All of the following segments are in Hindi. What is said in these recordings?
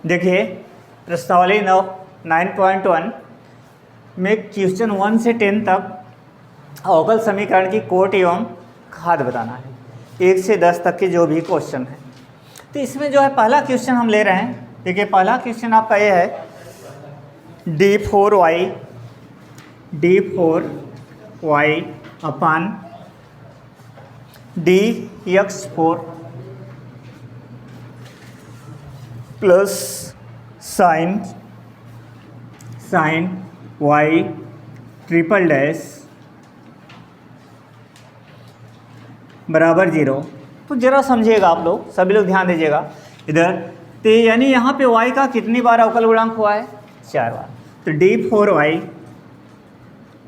देखिए प्रश्नावली 9.1 में क्वेश्चन 1 से 10 तक अवकल समीकरण की कोट एवं घात बताना है। 1 से 10 तक के जो भी क्वेश्चन है, तो इसमें जो है पहला क्वेश्चन हम ले रहे हैं। देखिए पहला क्वेश्चन आपका ये है d4y अपान dx4 plus sign y triple dash बराबर 0। तो जरा समझिएगा आप लोग, सभी लोग ध्यान दीजिएगा इधर। तो यानी यहाँ पे y का कितनी बार अवकल गुणांक हुआ है? 4 बार। तो d4y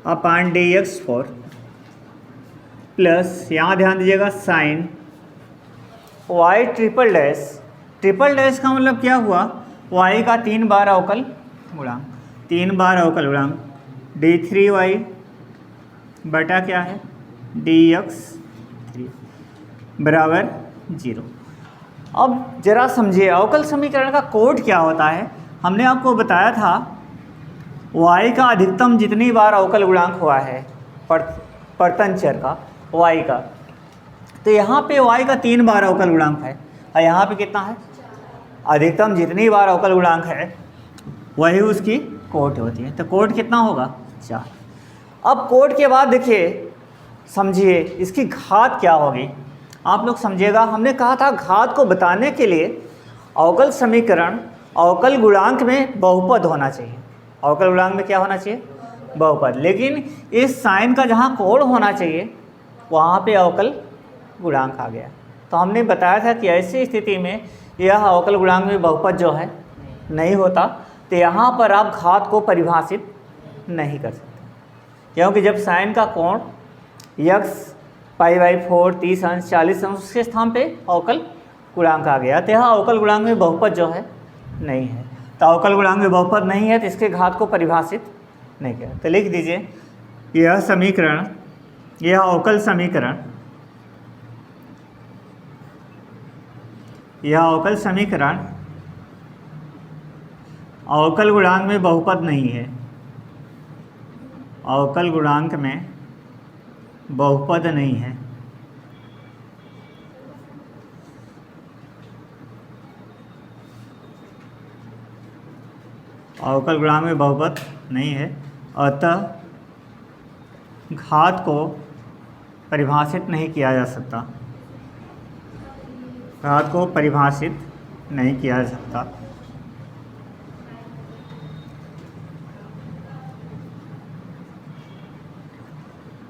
अपान dx4 प्लस यहाँ ध्यान दीजिएगा sine y triple dash. Triple dash का मतलब क्या हुआ? y का 3 बार अवकल गुणांक, 3 बार अवकल गुणांक d3y बटा क्या है dx3 बराबर 0। अब जरा समझिए अवकल समीकरण का कोड क्या होता है। हमने आपको बताया था y का अधिकतम जितनी बार अवकल गुणांक हुआ है परतन चर का y का, तो यहाँ पे y का 3 बार अवकल गुणांक है और यहाँ पे कितना है? अधिकतम जितनी बार अवकल गुणांक है वही उसकी कोट होती है। तो कोट कितना होगा? 4। अब कोट के बाद देखिए समझिए इसकी घात क्या होगी, आप लोग समझिएगा। हमने कहा था घात को बताने के लिए अवकल समीकरण अवकल गुणांक में बहुपद होना चाहिए। अवकल गुणांक में क्या होना चाहिए? बहुपद। लेकिन इस साइन का जहाँ कोण होना चाहिए वहाँ पे अवकल गुणांक आ गया। तो हमने बताया था कि ऐसी स्थिति में यह अवकल गुणांक में बहुपद जो है नहीं होता, तो यहाँ पर आप घात को परिभाषित नहीं कर सकते, क्योंकि जब साइन का कोण यक्स π/4 30 अंश 40 अंश उसके स्थान पे अवकल गुणांक आ गया, तो यहाँ अवकल गुणांक में बहुपद जो है नहीं है। तो अवकल गुणांक में बहुपद नहीं है तो इसके घात को परिभाषित नहीं किया। तो लिख दीजिए यह समीकरण, यह अवकल समीकरण, यह अवकल समीकरण अवकल गुणांक में बहुपद नहीं है। अवकल गुणांक में बहुपद नहीं है। अवकल गुणांक में बहुपद नहीं है, अतः घात को परिभाषित नहीं किया जा सकता। घात को परिभाषित नहीं किया जा सकता।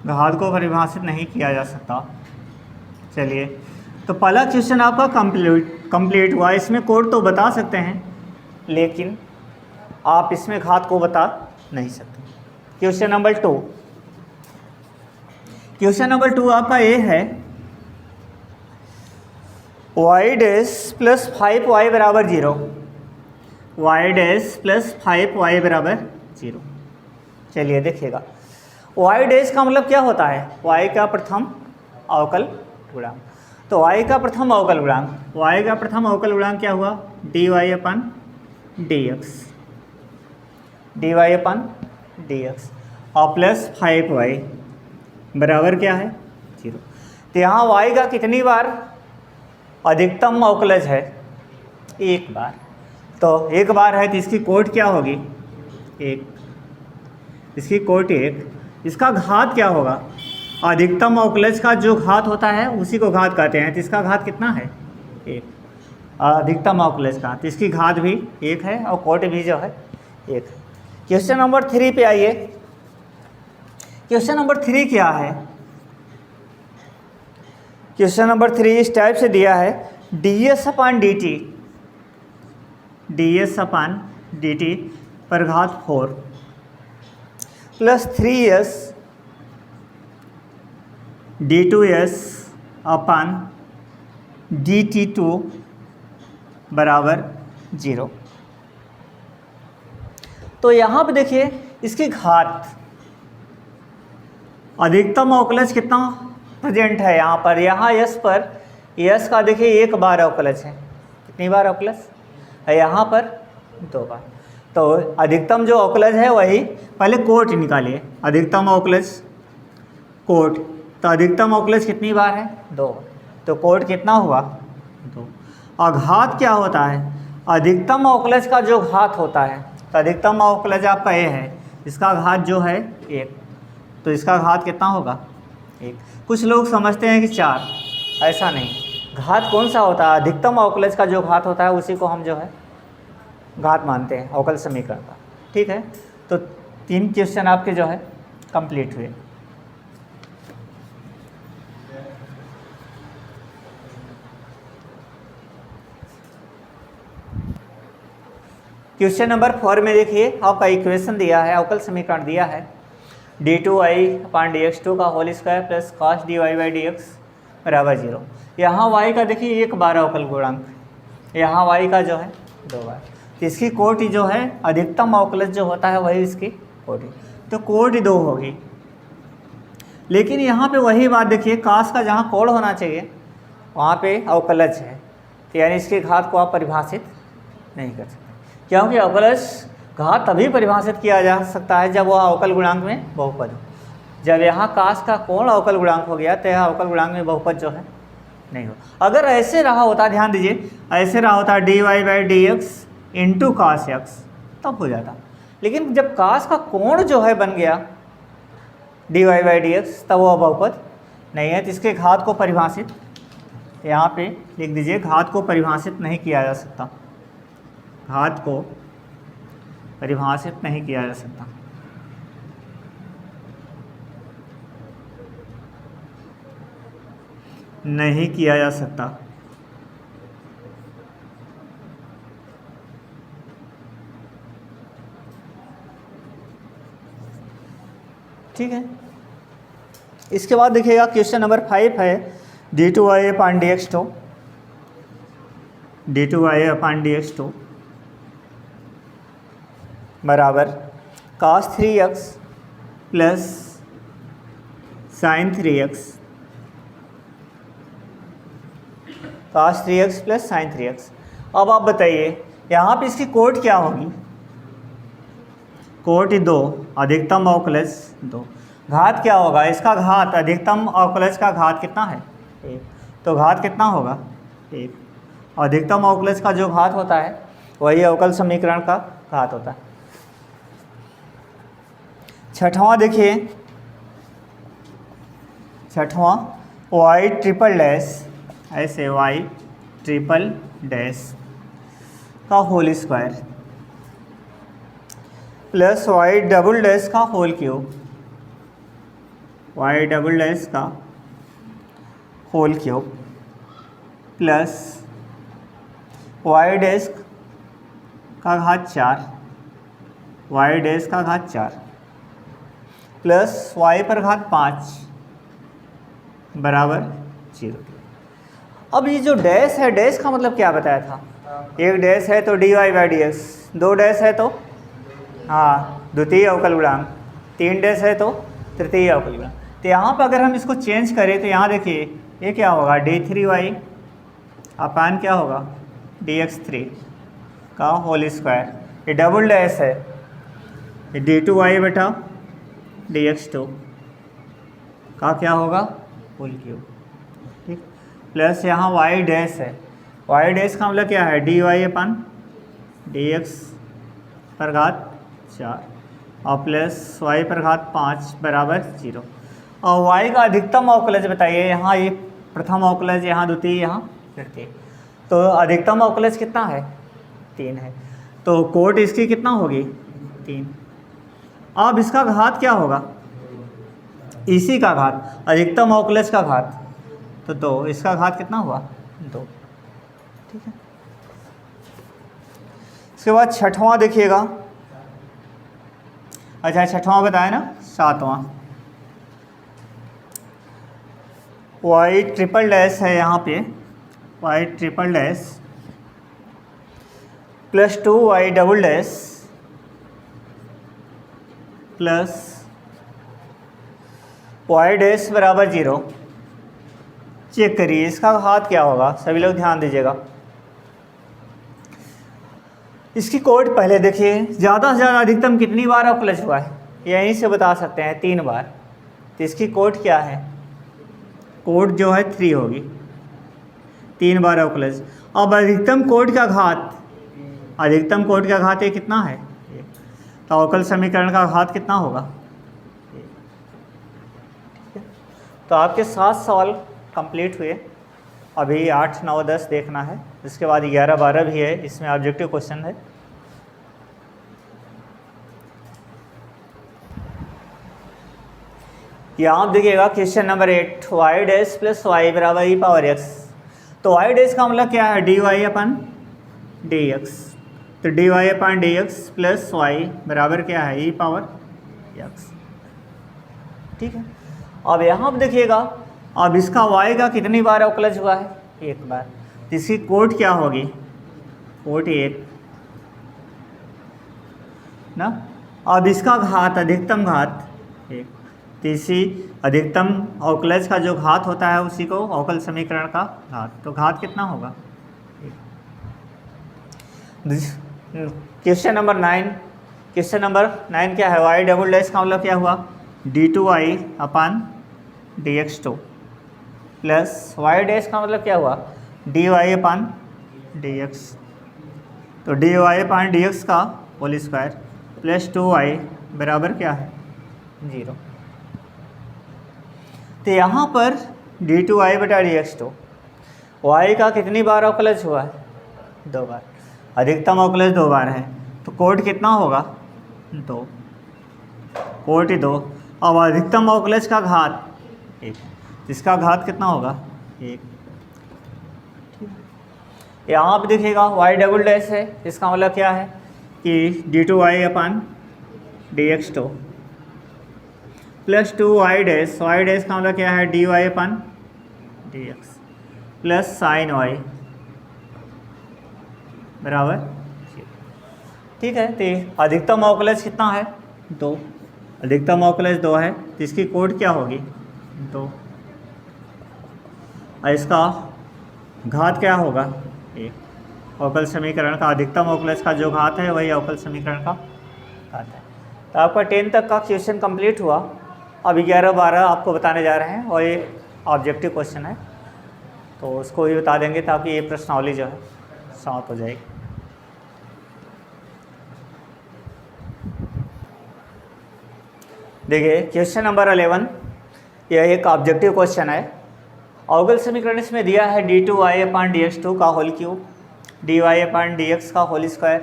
घात को परिभाषित नहीं किया जा सकता। चलिए तो पहला क्वेश्चन आपका कंप्लीट हुआ। इसमें कोड तो बता सकते हैं लेकिन आप इसमें घात को बता नहीं सकते। क्वेश्चन नंबर 2, क्वेश्चन नंबर 2 आपका ये है y डैश प्लस 5y बराबर 0। y डैश प्लस 5y बराबर 0। चलिए देखिएगा y डैश का मतलब क्या होता है? y का प्रथम अवकल गुणांक। तो y का प्रथम अवकल गुणांक, y का प्रथम अवकल गुणांक क्या हुआ? dy अपन dx और प्लस 5y बराबर क्या है? 0। तो यहाँ y का कितनी बार अधिकतम अवकलज है? 1 बार। तो 1 बार है तो इसकी कोट क्या होगी? 1। इसकी कोट 1। इसका घात क्या होगा? अधिकतम अवकलज का जो घात होता है उसी को घात कहते हैं। तो इसका घात कितना है? 1। अधिकतम अवकलज का, तो इसकी घात भी 1 है और कोट भी जो है 1 है। क्वेश्चन नंबर 3 पे आइए। क्वेश्चन नंबर 3 क्या है? क्वेश्चन नंबर 3 इस टाइप से दिया है ds अपान dt पर घात 4 प्लस 3s d2s अपान dt2 बराबर 0। तो यहाँ पे देखिए इसकी घात, अधिकतम अवकलज कितना प्रेजेंट है यहाँ पर? यहाँ यस पर यस का देखिए 1 बार अवकलज है। कितनी बार अवकलज? है, यहाँ पर 2 बार। तो अधिकतम जो अवकलज है वही, पहले कोट निकालिए, अधिकतम अवकलज कोट, तो अधिकतम अवकलज कितनी बार है? 2। तो कोट कितना हुआ? 2। और घात क्या होता है? अधिकतम अवकलज का जो घात होता है, तो अधिकतम अवकलज आपका ए है, इसका घात जो है 1, तो इसका घात कितना होगा? 1। कुछ लोग समझते हैं कि 4, ऐसा नहीं, घात कौन सा होता है? अधिकतम अवकलज का जो घात होता है उसी को हम जो है घात मानते हैं अवकल समीकरण का। ठीक है, तो 3 क्वेश्चन आपके जो है कंप्लीट हुए। क्वेश्चन नंबर 4 में देखिए, आपका इक्वेशन दिया है, अवकल समीकरण दिया है d2y/dx2 का whole square plus cos dy/dx बराबर 0। यहाँ y का देखिए 1 बार अवकल गुणांक, यहाँ y का जो है 2 बार, तो इसकी कोटि जो है अधिकतम अवकलज जो होता है वही इसकी कोटि, तो कोटि 2 होगी। लेकिन यहाँ पे वही बात देखिए, कास का जहाँ कोण होना चाहिए वहाँ पे अवकलज है, तो यानी इसके घात को आप परिभाषित नहीं कर सकते, क्योंकि अवकलज घात तभी परिभाषित किया जा सकता है जब वह अवकल गुणांक में बहुपद हो। जब यहाँ कास का कोण अवकल गुणांक हो गया तो यह अवकल गुणांक में बहुपद जो है नहीं हो। अगर ऐसे रहा होता, ध्यान दीजिए, ऐसे रहा होता dy/dx इंटू कास x, तब हो जाता। लेकिन जब कास का कोण जो है बन गया dy/dx, तब वो बहुपद नहीं है, तो इसके घात को परिभाषित यहाँ पे लिख दीजिए, घात को परिभाषित नहीं किया जा सकता, घात को परिभाषित नहीं किया जा सकता। नहीं किया जा सकता। ठीक है, इसके बाद देखिएगा क्वेश्चन नंबर 5 है d2y/dx2 d2y/dx2 बराबर cos 3x plus sin 3x, cos 3x plus sin 3x। अब आप बताइए यहाँ पे इसकी कोट क्या होगी? कोटि 2, अधिकतम अवकलज 2, घात क्या होगा? इसका घात, अधिकतम अवकलज का घात कितना है? 1, तो घात कितना होगा? 1। अधिकतम अवकलज का जो घात होता है वही अवकल समीकरण का घात होता है। छठवां देखिए, छठवां y ट्रिपल डैश, ऐसे y ट्रिपल डैश का whole square plus y double dash का whole cube, y double dash का whole cube plus y dash का घात 4, y डैश का घात 4 प्लस y पर घात 5 बराबर 0। अब ये जो डैश है, डैश का मतलब क्या बताया था? एक डैश है तो dy/dx, 2 डैश है तो द्वितीय अवकल गुणांक, 3 डैश है तो तृतीय अवकल गुणांक। तो यहाँ पर अगर हम इसको चेंज करें तो यहाँ देखिए ये क्या होगा? d3y अपान क्या होगा? dx3 का होल स्क्वायर, ये डबल डैश है, ये d2y/dx2 का क्या होगा? Whole cube. ठीक, प्लस यहाँ y डैश है, y डैश का मतलब क्या है? dy/dx पर घात 4 और प्लस y पर घात 5 बराबर 0। और y का अधिकतम अवकलज बताइए, यहाँ ये प्रथम अवकलज, यहाँ द्वितीय, यहाँ तृतीय, तो अधिकतम अवकलज कितना है? 3 है, तो कोट इसकी कितना होगी? 3। अब इसका घात क्या होगा? इसी का घात, अधिकतम अवकलज का घात, तो 2, इसका घात कितना हुआ? 2। ठीक है, इसके बाद छठवां देखिएगा, अच्छा छठवां बताया ना, सातवां y ट्रिपल डैश है यहाँ पे, y triple dash plus 2y double dash plus y dash बराबर 0। चेक करिए इसका घात क्या होगा, सभी लोग ध्यान दीजिएगा। इसकी कोड पहले देखिए, ज़्यादा से ज़्यादा अधिकतम कितनी बार अवकलज हुआ है यहीं से बता सकते हैं, 3 बार। तो इसकी कोड क्या है, कोड जो है 3 होगी, 3 बार अवकलज। अब अधिकतम कोड का घात, अधिकतम कोड का घात ये कितना है, तो अवकल समीकरण का घात कितना होगा। तो आपके 7 सवाल कंप्लीट हुए, अभी 8, 9, 10 देखना है, इसके बाद 11, 12 भी है, इसमें ऑब्जेक्टिव क्वेश्चन है। यहाँ आप देखिएगा question number 8, Y dash plus Y बराबर ई पावर एक्स। तो वाई डैश का मतलब क्या है, D Y upon D X. तो D Y upon D X plus Y बराबर क्या है, ई पावर एक्स। ठीक है, अब यहाँ आप देखिएगा, अब इसका y का कितनी बार अवकलज हुआ है, 1 बार। तो इसकी कोट क्या होगी, कोट 1 ना। अब इसका घात, अधिकतम घात 1। तो इसी अधिकतम अवकलज का जो घात होता है उसी को अवकल समीकरण का घात। तो घात कितना होगा, क्वेश्चन नंबर 9। क्वेश्चन नंबर 9 क्या है, y डबल डैश का मतलब क्या हुआ, d2y upon dx2 plus Y dash का मतलब क्या हुआ, dy अपान dx। तो dy अपान dx का होल स्क्वायर प्लस 2y बराबर क्या है, 0। तो यहाँ पर d2y बटा dx2, y का कितनी बार अवकलज हुआ है, 2 बार। अधिकतम अवकलज 2 बार है, तो कोट कितना होगा, 2, कोट 2। अब अधिकतम अवकलज का घात 1, इसका घात कितना होगा, 1। यहाँ आप देखिएगा y डबल डैश है, इसका मतलब क्या है कि d2y upon dx2 plus 2y dash, y dash का मतलब क्या है, dy upon dx plus sign y बराबर। ठीक है, तो अधिकतम अवकलज कितना है, 2। अधिकतम अवकलज 2 है, तो इसकी कोड क्या होगी, 2। और इसका घात क्या होगा, 1। अवकल समीकरण का अधिकतम अवकलज का जो घात है वही अवकल समीकरण का घात है। तो आपका 10 तक का क्वेश्चन कंप्लीट हुआ। अब 11, 12 आपको बताने जा रहे हैं, और ये ऑब्जेक्टिव क्वेश्चन है, तो उसको भी बता देंगे ताकि ये प्रश्नावली जो है समाप्त हो जाएगी। देखिए क्वेश्चन नंबर 11, यह एक ऑब्जेक्टिव क्वेश्चन है। अवकल समीकरण इसमें दिया है d2y अपान dx2 का whole cube, dy upon dx का whole square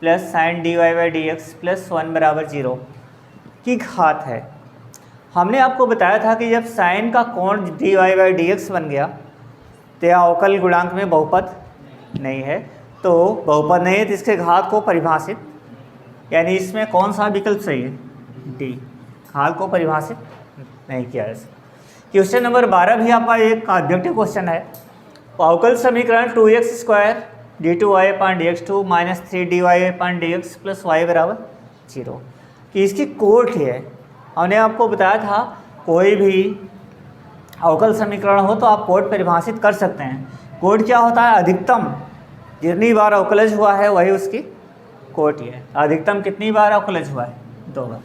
plus sine dy by dx plus 1 बराबर 0 की घात है। हमने आपको बताया था कि जब साइन का कोण dy बाई dx बन गया तो यह अवकल गुणांक में बहुपद नहीं है, तो बहुपद नहीं है तो इसके घात को परिभाषित, यानी इसमें कौन सा विकल्प सही है, डी, घात को परिभाषित नहीं किया है। क्वेश्चन नंबर 12 भी आपका एक ऑब्जेक्टिव क्वेश्चन है। अवकल समीकरण 2x square d2y upon dx2 minus 3dy अपान dx प्लस y बराबर 0 कि इसकी कोट है। हमने आपको बताया था कोई भी अवकल समीकरण हो तो आप कोट परिभाषित कर सकते हैं। कोट क्या होता है, अधिकतम जितनी बार अवकलज हुआ है वही उसकी कोट ही है। अधिकतम कितनी बार अवकलज हुआ है, 2 बार,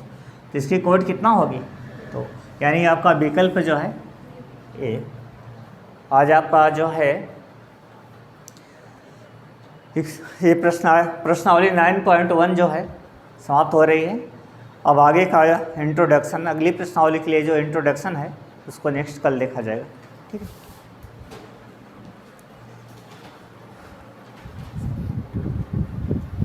तो इसकी कोट कितना होगी, तो यानी आपका विकल्प जो है ए। आज आपका जो है ये प्रश्नावली 9.1 जो है समाप्त हो रही है। अब आगे का इंट्रोडक्शन, अगली प्रश्नावली के लिए जो इंट्रोडक्शन है उसको नेक्स्ट कल देखा जाएगा। ठीक है।